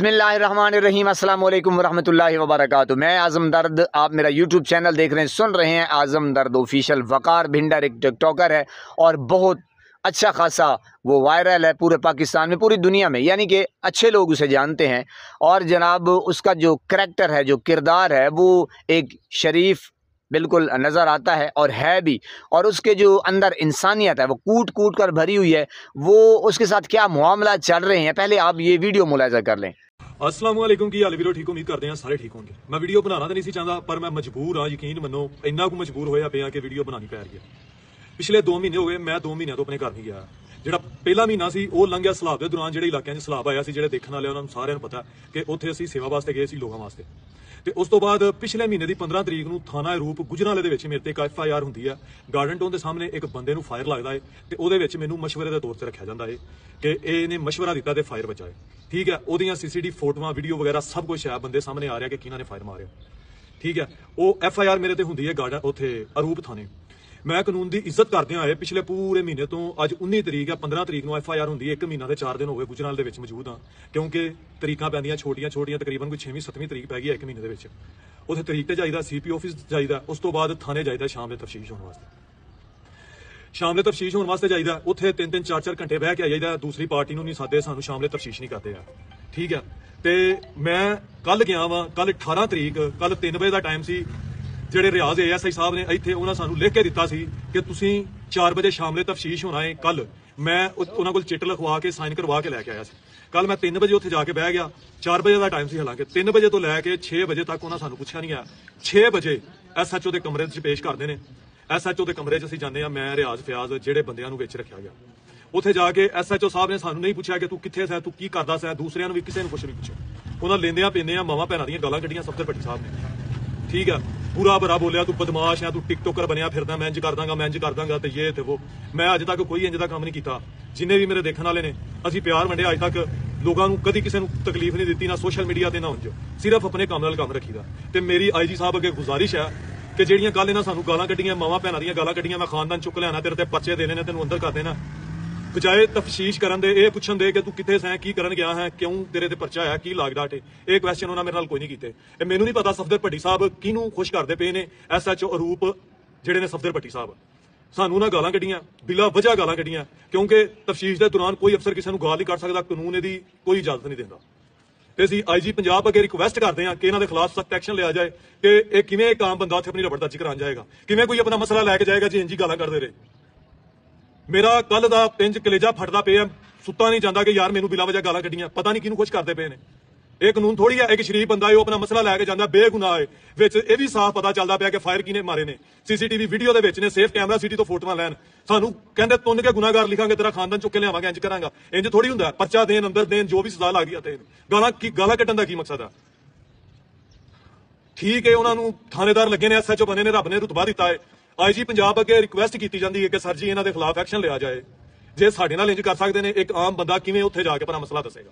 बिस्मिल्लाहिर्रहमानिर्रहीम अस्सलाम वालेकुम वरहमतुल्लाहि वबरकातुहू। मैं आज़म दर्द, आप मेरा यूट्यूब चैनल देख रहे हैं, सुन रहे हैं आज़म दर्द ऑफिशियल। वकार भिंडर एक टिकटॉकर है और बहुत अच्छा खासा वो वायरल है पूरे पाकिस्तान में, पूरी दुनिया में, यानी कि अच्छे लोग उसे जानते हैं। और जनाब उसका जो करैक्टर है, जो किरदार है, वो एक शरीफ बिल्कुल नज़र आता है और है भी। और उसके जो अंदर इंसानियत है वो कूट कूट कर भरी हुई है। वो उसके साथ क्या मामला चल रहे हैं, पहले आप ये वीडियो मुलाहिज़ा कर लें। अस्सलाम वालेकुम की हाल वीरो ठीक उम्मीद करते हैं सारे ठीक होंगे। मैं वीडियो बनाना तो नहीं चाहता, पर मैं मजबूर हाँ, यकीन मनो इन्ना को मजबूर होया पे कि वीडियो बनानी पै रही है। पिछले 2 महीने हो गए, मैं 2 महीनों तो अपने घर नहीं गया। ਜਿਹੜਾ ਪਹਿਲਾ ਮਹੀਨਾ ਸੀ ਉਹ ਲੰਘਿਆ ਸਲਾਬ ਦੇ ਦੌਰਾਨ, ਜਿਹੜੇ ਇਲਾਕਿਆਂ 'ਚ ਸਲਾਬ ਆਇਆ ਸੀ, ਜਿਹੜੇ ਦੇਖਣ ਵਾਲੇ ਉਹਨਾਂ ਨੂੰ ਸਾਰਿਆਂ ਨੂੰ ਪਤਾ ਕਿ ਉੱਥੇ ਅਸੀਂ ਸੇਵਾ ਵਾਸਤੇ ਗਏ ਸੀ, ਲੋਕਾਂ ਵਾਸਤੇ। ਤੇ ਉਸ ਤੋਂ ਬਾਅਦ ਪਿਛਲੇ ਮਹੀਨੇ ਦੀ 15 ਤਰੀਕ ਨੂੰ ਥਾਣਾ ਰੂਪ ਗੁਜਰਾਂਵਾਲੇ ਦੇ ਵਿੱਚ ਮੇਰੇ ਤੇ ਇੱਕ FIR ਹੁੰਦੀ ਹੈ। ਗਾਰਡਨ ਟਾਊਨ ਦੇ ਸਾਹਮਣੇ ਇੱਕ ਬੰਦੇ ਨੂੰ ਫਾਇਰ ਲੱਗਦਾ ਹੈ ਤੇ ਉਹਦੇ ਵਿੱਚ ਮੈਨੂੰ ਮਸ਼ਵਰੇ ਦੇ ਤੌਰ ਤੇ ਰੱਖਿਆ ਜਾਂਦਾ ਹੈ ਕਿ ਇਹਨੇ ਮਸ਼ਵਰਾ ਦਿੱਤਾ ਤੇ ਫਾਇਰ ਬਚਾਏ। ਠੀਕ ਹੈ, ਉਹਦੀਆਂ CCTV ਫੋਟੋਆਂ, ਵੀਡੀਓ ਵਗੈਰਾ ਸਭ ਕੁਝ ਹੈ, ਬੰਦੇ ਸਾਹਮਣੇ ਆ ਰਿਹਾ ਕਿ ਕਿਹਨਾਂ ਨੇ ਫਾਇਰ ਮਾਰਿਆ। ਠੀਕ ਹੈ, ਉਹ FIR ਮੇਰੇ ਤੇ ਹੁੰਦੀ ਹੈ ਗਾਰਡਨ ਉੱਥੇ ਅਰੂਪ ਥਾਣੇ। मैं कानून की इज्जत करदे होए पिछले पूरे महीने तो अज 19 तरीक है, 15 तरीक को FIR होंगी, 1 महीना के 4 दिन हो गए गुजरांवाल दे विच मौजूद हाँ, क्योंकि तरीकां पैंदियां छोटियां छोटियां, तकरीबन कोई 6वीं 7वीं तरीक पै गई है 1 महीने के। उत्थे तरीक ते जाईदा, CP ऑफिस जाईदा, उस तो बाद थाने जाईदा शाम में तफ्तीश होने वास्ते। शाम में तफ्तीश होने वास्ते जाईदा, उत्थे 3-3 4-4 घंटे बह के आ जाईदा। दूसरी पार्टी नहीं सादे, सानू शाम में तफ्तीश नहीं करते यार। ठीक है, तो मैं कल गया वा, कल 18 तरीक, कल 3 बजे का टाइम सी। ਜਿਹੜੇ ਰਿਆਜ਼ ASI ਸਾਹਿਬ ਨੇ ਇੱਥੇ, ਉਹਨਾਂ ਸਾਨੂੰ ਲਿਖ ਕੇ ਦਿੱਤਾ ਸੀ ਕਿ ਤੁਸੀਂ 4 ਵਜੇ ਸ਼ਾਮ ਨੂੰ ਤਫਤੀਸ਼ ਹੋਣਾ ਹੈ ਕੱਲ। ਮੈਂ ਉਹਨਾਂ ਕੋਲ ਚਿੱਟ ਲਿਖਵਾ ਕੇ ਸਾਈਨ ਕਰਵਾ ਕੇ ਲੈ ਕੇ ਆਇਆ ਸੀ। ਕੱਲ ਮੈਂ 3 ਵਜੇ ਉੱਥੇ ਜਾ ਕੇ ਬਹਿ ਗਿਆ। 4 ਵਜੇ ਦਾ ਟਾਈਮ ਸੀ, ਹਾਲਾਂਕਿ 3 ਵਜੇ ਤੋਂ ਲੈ ਕੇ 6 ਵਜੇ ਤੱਕ ਉਹਨਾਂ ਸਾਨੂੰ ਪੁੱਛਿਆ ਨਹੀਂ ਆ। 6 ਵਜੇ SHO ਦੇ ਕਮਰੇ 'ਚ ਪੇਸ਼ ਕਰਦੇ ਨੇ। SHO ਦੇ ਕਮਰੇ 'ਚ ਅਸੀਂ ਜਾਂਦੇ ਆ, ਮੈਂ ਰਿਆਜ਼ ਫਿਆਜ਼, ਜਿਹੜੇ ਬੰਦਿਆਂ ਨੂੰ ਵਿੱਚ ਰੱਖਿਆ ਗਿਆ। ਉੱਥੇ ਜਾ ਕੇ SHO ਸਾਹਿਬ ਨੇ ਸਾਨੂੰ ਨਹੀਂ ਪੁੱਛਿਆ ਕਿ ਤੂੰ ਕਿੱਥੇ ਸੈਂ, ਤੂੰ ਕੀ ਕਰਦਾ ਸੈਂ, ਦੂਸਰਿਆਂ ਨੂੰ ਵੀ ਕਿਸੇ ਨੂੰ ਕੁਛ ਨਹੀਂ ਪੁੱਛਿਆ। ਉਹਨਾਂ ਲੈਂਦਿਆਂ ਪੀਂਦਿਆਂ ਮਾਵਾਂ ਭੈਣਾਂ ਦੀਆਂ ਗਾਲਾਂ ਕੱਢੀਆਂ ਸਫਦਰ ਭੱਟੀ ਸਾਹਿਬ ਨੇ। ठीक है, बुरा भरा बोलिया, तू बदमाश है, तू टिकटॉकर बनया फिरदा, मैं इंज कर दांगा, मैं इंज कर दांगा, तो ये थे वो। मैं अज तक कोई इंज दा काम नहीं किया। जिन्हें भी मेरे देखने वाले ने, असीं प्यार वंडिया, अज तक लोगों को कभी किसी को तकलीफ नहीं दी, ना सोशल मीडिया ते ना उंज, सिर्फ अपने काम नाल काम रखीदा। ते मेरी IG साहब अगे गुजारिश है कि ਜਿਹੜੀਆਂ ਕੱਲ ਇਹਨਾਂ ਸਾਨੂੰ ਗਾਲਾਂ ਕੱਢੀਆਂ, ਮਾਵਾਂ ਭੈਣਾਂ ਦੀਆਂ ਗਾਲਾਂ ਕੱਢੀਆਂ, ਮੈਂ ਖਾਨਦਾਨ ਚੁੱਕ ਲਿਆਣਾ, ਤੇਰੇ ਤੇ ਪਰਚੇ ਦੇਣੇ ਨੇ, ਤੈਨੂੰ ਅੰਦਰ ਕਰ ਦੇਣਾ, ਬਜਾਏ ਤਫਤੀਸ਼ ਕਰਨ ਦੇ, ਇਹ ਪੁੱਛਣ ਦੇ ਕਿ ਤੂੰ ਕਿੱਥੇ ਸੈਂ, ਕੀ ਕਰਨ ਗਿਆ ਹੈ, ਕਿਉਂ ਤੇਰੇ ਤੇ ਪਰਚਾ ਆਇਆ, ਕੀ ਲਾਗਡਾਟ ਹੈ। ਇਹ ਕੁਐਸਚਨ ਉਹਨਾਂ ਮੇਰੇ ਨਾਲ ਕੋਈ ਨਹੀਂ ਕੀਤੇ। ਇਹ ਮੈਨੂੰ ਨਹੀਂ ਪਤਾ ਸਫਦਰ ਭੱਟੀ ਸਾਹਿਬ ਕਿਹਨੂੰ ਖੁਸ਼ ਕਰਦੇ ਪਏ ਨੇ। SHO ਅਰੂਪ ਜਿਹੜੇ ਨੇ ਸਫਦਰ ਭੱਟੀ ਸਾਹਿਬ, ਸਾਨੂੰ ਉਹਨਾਂ ਗਾਲਾਂ ਕੱਢੀਆਂ, ਬਿਲਾ ਵਜ੍ਹਾ ਗਾਲਾਂ ਕੱਢੀਆਂ, ਕਿਉਂਕਿ ਤਫਤੀਸ਼ ਦੇ ਦੌਰਾਨ ਕੋਈ ਅਫਸਰ ਕਿਸੇ ਨੂੰ ਗਾਲ ਨਹੀਂ ਕੱਢ ਸਕਦਾ, ਕਾਨੂੰਨ ਇਹਦੀ ਕੋਈ ਇਜਾਜ਼ਤ ਨਹੀਂ ਦਿੰਦਾ। ਤੇ ਅਸੀਂ IG ਪੰਜਾਬ ਅੱਗੇ ਰਿਕੁਐਸਟ ਕਰਦੇ ਹਾਂ ਕਿ ਇਹਨਾਂ ਦੇ ਖਿਲਾਫ ਸਖਤ ਐਕਸ਼ਨ ਲਿਆ ਜਾਏ ਕਿ ਇਹ ਕਿਵੇਂ ਇੱਕ ਆਮ ਬੰਦਾ ਉੱਥੇ ਆਪਣੀ ਰਬੜਦਾਜੀ ਕਰਾਉਣ ਜਾਏਗਾ, ਕਿਵੇਂ ਕੋਈ ਆਪਣਾ ਮਸਲਾ ਲੈ ਕੇ ਜਾਏਗਾ ਜੀ ਇੰਜੀ ਗਾਲਾਂ ਕੱਢਦੇ ਰਹੇ। ਮੇਰਾ ਕੱਲ ਦਾ ਪਿੰਜ ਕਲੇਜਾ ਫਟਦਾ ਪਿਆ, ਸੁੱਤਾ ਨਹੀਂ ਜਾਂਦਾ ਕਿ ਯਾਰ ਮੈਨੂੰ ਬਿਲਾ ਵਜ੍ਹਾ ਗਾਲਾਂ ਕੱਢੀਆਂ, ਪਤਾ ਨਹੀਂ ਕਿਹਨੂੰ ਖੁਸ਼ ਕਰਦੇ ਪਏ ਨੇ। ਇਹ ਕਾਨੂੰਨ ਥੋੜੀ ਹੈ, ਇੱਕ ਸ਼ਰੀਫ ਬੰਦਾ ਹੈ, ਉਹ ਆਪਣਾ ਮਸਲਾ ਲੈ ਕੇ ਜਾਂਦਾ, ਬੇਗੁਨਾਹ ਹੈ। ਵਿੱਚ ਇਹ ਵੀ ਸਾਫ਼ ਪਤਾ ਚੱਲਦਾ ਪਿਆ ਕਿ ਫਾਇਰ ਕਿਹਨੇ ਮਾਰੇ ਨੇ, CCTV ਵੀਡੀਓ ਦੇ ਵਿੱਚ ਨੇ, ਸੇਫ ਕੈਮਰਾ ਸਿਟੀ ਤੋਂ ਫੋਟੋਆਂ ਲੈਣ। ਸਾਨੂੰ ਕਹਿੰਦੇ ਤੁੰਨ ਕੇ ਗੁਨਾਹਗਾਰ ਲਿਖਾਂਗੇ, ਤੇਰਾ ਖਾਨਦਾਨ ਚੁੱਕ ਕੇ ਲਿਆਵਾਂਗੇ, ਇੰਜ ਕਰਾਂਗਾ। ਇੰਜ ਥੋੜੀ ਹੁੰਦਾ, ਪਰਚਾ ਦੇਣ, ਅੰਦਰ ਦੇਣ, ਜੋ ਵੀ ਸਜ਼ਾ ਲੱਗਦੀ ਆ ਤੇ ਗਾਲਾਂ ਕੱਢਣ ਦਾ ਕੀ ਮਕਸਦ ਆ। ਠੀਕ ਹੈ, ਉਹਨਾਂ ਨੂੰ ਥਾਣੇਦਾਰ ਲੱਗੇ ਨੇ, SHO ਬਣੇ ਨੇ, ਰੱਬ ਨੇ ਰੁਤਬਾ ਦਿੱਤਾ ਹੈ। IG ਪੰਜਾਬ ਅੱਗੇ ਰਿਕੁਐਸਟ ਕੀਤੀ ਜਾਂਦੀ ਹੈ ਕਿ ਸਰ ਜੀ ਇਹਨਾਂ ਦੇ ਖਿਲਾਫ ਐਕਸ਼ਨ ਲਿਆ ਜਾਏ। ਜੇ ਸਾਡੇ ਨਾਲ ਇੰਜ ਕਰ ਸਕਦੇ ਨੇ, ਇੱਕ ਆਮ ਬੰਦਾ ਕਿਵੇਂ ਉੱਥੇ ਜਾ ਕੇ ਆਪਣਾ ਮਸਲਾ ਦੱਸੇਗਾ।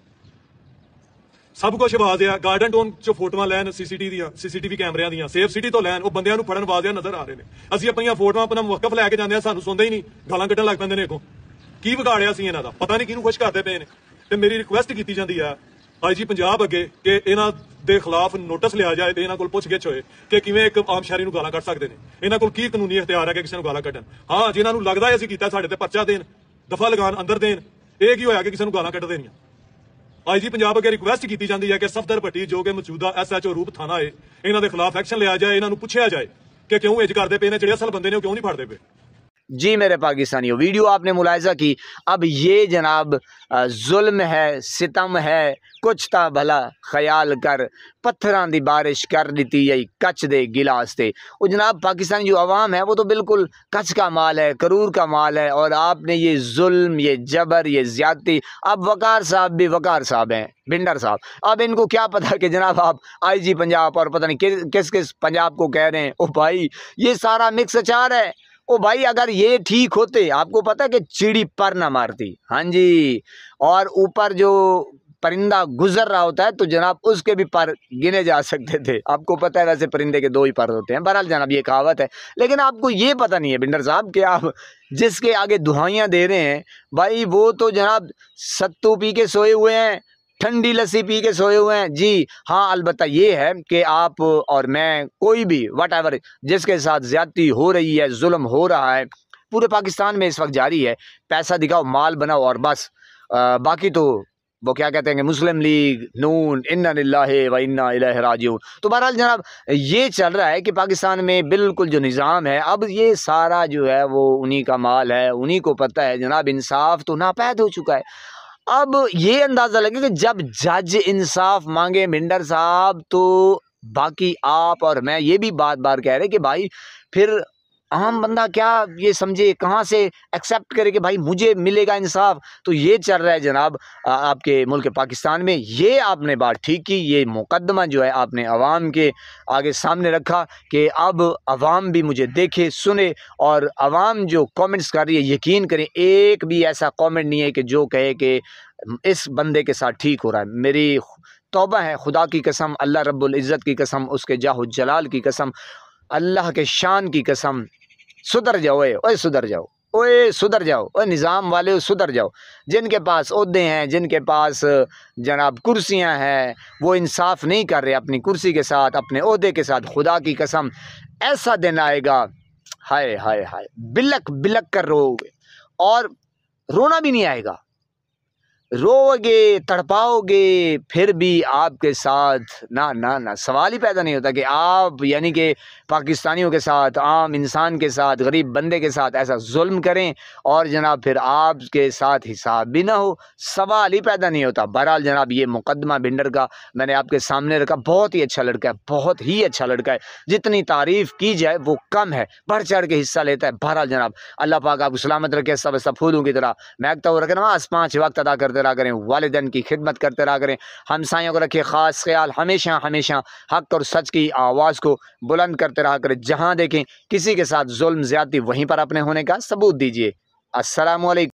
ਸਭ ਕੁਝ ਆਵਾਜ਼ ਆ, ਗਾਰਡਨ ਟਾਊਨ ਚ ਫੋਟੋਆਂ ਲੈਣ, CCTV ਕੈਮਰਿਆਂ ਦੀਆਂ, ਸੇਫ ਸਿਟੀ ਤੋਂ ਲੈਣ, ਉਹ ਬੰਦਿਆਂ ਨੂੰ ਫੜਨ ਵਾਜਿਆ ਨਜ਼ਰ ਆ ਰਹੇ ਨੇ। ਅਸੀਂ ਆਪਣੀਆਂ ਫੋਟੋਆਂ ਆਪਣਾ ਮੁਵੱਕਫ ਲੈ ਕੇ ਜਾਂਦੇ ਆ, ਸਾਨੂੰ ਸੁਣਦੇ ਹੀ ਨਹੀਂ, ਗਾਲਾਂ ਕੱਢਣ ਲੱਗ ਪੈਂਦੇ ਨੇ। ਅੱਗੋਂ ਕੀ ਵਿਗਾੜਿਆ ਸੀ ਇਹਨਾਂ ਦਾ, ਪਤਾ ਨਹੀਂ ਕਿਹਨੂੰ ਖੁਸ਼ ਕਰਦੇ ਪਏ ਨੇ। ਤੇ ਮੇਰੀ ਰਿਕੁਐਸਟ ਕੀਤੀ ਜਾਂਦੀ ਆ IG ਪੰਜਾਬ ਅੱਗੇ ਕਿ ਇਹਨਾਂ ਦੇ ਖਿਲਾਫ ਨੋਟਿਸ ਲਿਆ ਜਾਏ ਤੇ ਇਹਨਾਂ ਕੋਲ ਪੁੱਛਗਿੱਛ ਹੋਏ ਕਿ ਕਿਵੇਂ ਇੱਕ ਆਮ ਸ਼ਹਿਰੀ ਨੂੰ ਗਾਲਾਂ ਕੱਢ ਸਕਦੇ ਨੇ, ਇਹਨਾਂ ਕੋਲ ਕੀ ਕਾਨੂੰਨੀ ਇਖਤਿਆਰ ਹੈ ਕਿ ਕਿਸੇ ਨੂੰ ਗਾਲਾਂ ਕੱਢਣ। ਹਾਂ, ਜਿਨ੍ਹਾਂ ਨੂੰ ਲੱਗਦਾ ਹੈ ਅਸੀਂ ਕੀਤਾ, ਸਾਡੇ ਤੇ ਪਰਚਾ ਦੇਣ, ਦਫਾ ਲਗਾਉਣ, ਅੰਦਰ ਦੇਣ। ਇਹ ਕੀ ਹੋਇਆ ਕਿ ਕਿਸੇ ਨੂੰ ਗਾਲਾਂ ਕੱਢ ਦੇਣੀਆਂ। IG ਪੰਜਾਬ ਅੱਗੇ ਰਿਕੁਐਸਟ ਕੀਤੀ ਜਾਂਦੀ ਹੈ ਕਿ ਸਫਦਰ ਭੱਟੀ ਜੋ ਕਿ ਮੌਜੂਦਾ SHO ਰੂਪ ਥਾਣਾ ਹੈ, ਇਹਨਾਂ ਦੇ ਖਿਲਾਫ ਐਕਸ਼ਨ ਲਿਆ ਜਾਏ, ਇਹਨਾਂ ਨੂੰ ਪੁੱਛਿਆ ਜਾਏ ਕਿ ਕਿਉਂ ਇੰਜ ਕਰਦੇ ਪਏ ਨੇ, ਜਿਹੜੇ ਅਸਲ ਬੰਦੇ ਨੇ ਉਹ ਕਿਉਂ नहीं ਫੜਦੇ ਪਏ। जी मेरे पाकिस्तानियों, वीडियो आपने मुलाहिज़ा की। अब ये जनाब जुल्म है, सितम है, कुछ ता भला ख्याल कर, पत्थरां दी बारिश कर दी यही कच दे गिलास थे। वो जनाब पाकिस्तानी जो अवाम है वो तो बिल्कुल कच का माल है, करूर का माल है। और आपने ये जुल्म, ये जबर, ये ज्यादती, अब वकार साहब भी वकार साहब हैं, भिंडर साहब, अब इनको क्या पता कि जनाब आप IG पंजाब और पता नहीं किस किस पंजाब को कह रहे हैं। ओ भाई, ये सारा मिक्स अचार है। ओ भाई, अगर ये ठीक होते, आपको पता है कि चिड़ी पर ना मारती। हाँ जी, और ऊपर जो परिंदा गुजर रहा होता है तो जनाब उसके भी पर गिने जा सकते थे। आपको पता है वैसे परिंदे के 2 ही पर होते हैं, बहरहाल जनाब ये कहावत है। लेकिन आपको ये पता नहीं है भिंडर साहब कि आप जिसके आगे दुहाइयाँ दे रहे हैं भाई, वो तो जनाब सत्तू पी के सोए हुए हैं, ठंडी लस्सी पी के सोए हुए हैं जी। हाँ, अलबत्ता ये है कि आप और मैं, कोई भी वट एवर जिसके साथ ज्यादती हो रही है, जुल्म हो रहा है, पूरे पाकिस्तान में इस वक्त जारी है, पैसा दिखाओ, माल बनाओ और बस। बाकी तो वो क्या कहते हैं कि मुस्लिम लीग, नून, इन्ना लिल्लाहि व इन्ना इलैहि राजिऊन। तो बहरहाल जनाब ये चल रहा है कि पाकिस्तान में बिल्कुल जो निज़ाम है, अब ये सारा जो है वो उन्हीं का माल है, उन्हीं को पता है जनाब। इंसाफ तो नापैद हो चुका है। अब ये अंदाज़ा लगे कि जब जज इंसाफ मांगे मिंडर साहब, तो बाकी आप और मैं ये भी बार बार कह रहे कि भाई फिर आम बंदा क्या ये समझे, कहाँ से एक्सेप्ट करे कि भाई मुझे मिलेगा इंसाफ। तो ये चल रहा है जनाब आपके मुल्क पाकिस्तान में। ये आपने बात ठीक की, ये मुकदमा जो है आपने अवाम के आगे सामने रखा कि अब अवाम भी मुझे देखे सुने, और अवाम जो कमेंट्स कर रही है, यकीन करें एक भी ऐसा कमेंट नहीं है कि जो कहे कि इस बंदे के साथ ठीक हो रहा है। मेरी तौबा है, खुदा की कसम, अल्लाह रब्बुल इज़्ज़त की कसम, उसके जाहु जलाल की कसम, अल्लाह के शान की कसम, सुधर जाओ ओए सुधर जाओ, ओए सुधर जाओ, ओए निज़ाम वाले सुधर जाओ। जिनके पास ओहदे हैं, जिनके पास जनाब कुर्सियां हैं, वो इंसाफ नहीं कर रहे अपनी कुर्सी के साथ, अपने ओहदे के साथ। खुदा की कसम ऐसा दिन आएगा, हाय हाय हाय, बिलक बिलक कर रोओगे और रोना भी नहीं आएगा, रोओगे, तड़पाओगे, फिर भी आपके साथ ना ना ना सवाल ही पैदा नहीं होता कि आप यानी कि पाकिस्तानियों के साथ, आम इंसान के साथ, गरीब बंदे के साथ ऐसा जुल्म करें और जनाब फिर आपके साथ हिसाब भी ना हो, सवाल ही पैदा नहीं होता। बहरहाल जनाब ये मुकदमा भिंडर का मैंने आपके सामने रखा। बहुत ही अच्छा लड़का है, बहुत ही अच्छा लड़का है, जितनी तारीफ़ की जाए वो कम है, बढ़ चढ़ के हिस्सा लेता है। बहरहाल जनाब अल्लाह पाक आपको सलामत रखे, सब सब फूलों की तरह महकता हुआ रखे, नमाज 5 वक्त अदा करते रहा करें, वालिदैन की खिदमत करते रहा करें, हमसायों को रखिए ख़ास ख्याल, हमेशा हमेशा हक़ और सच की आवाज़ को बुलंद करते रहा करें। जहाँ देखें किसी के साथ जुल्म ज़्यादती, वहीं पर अपने होने का सबूत दीजिए। अस्सलामु अलैकुम।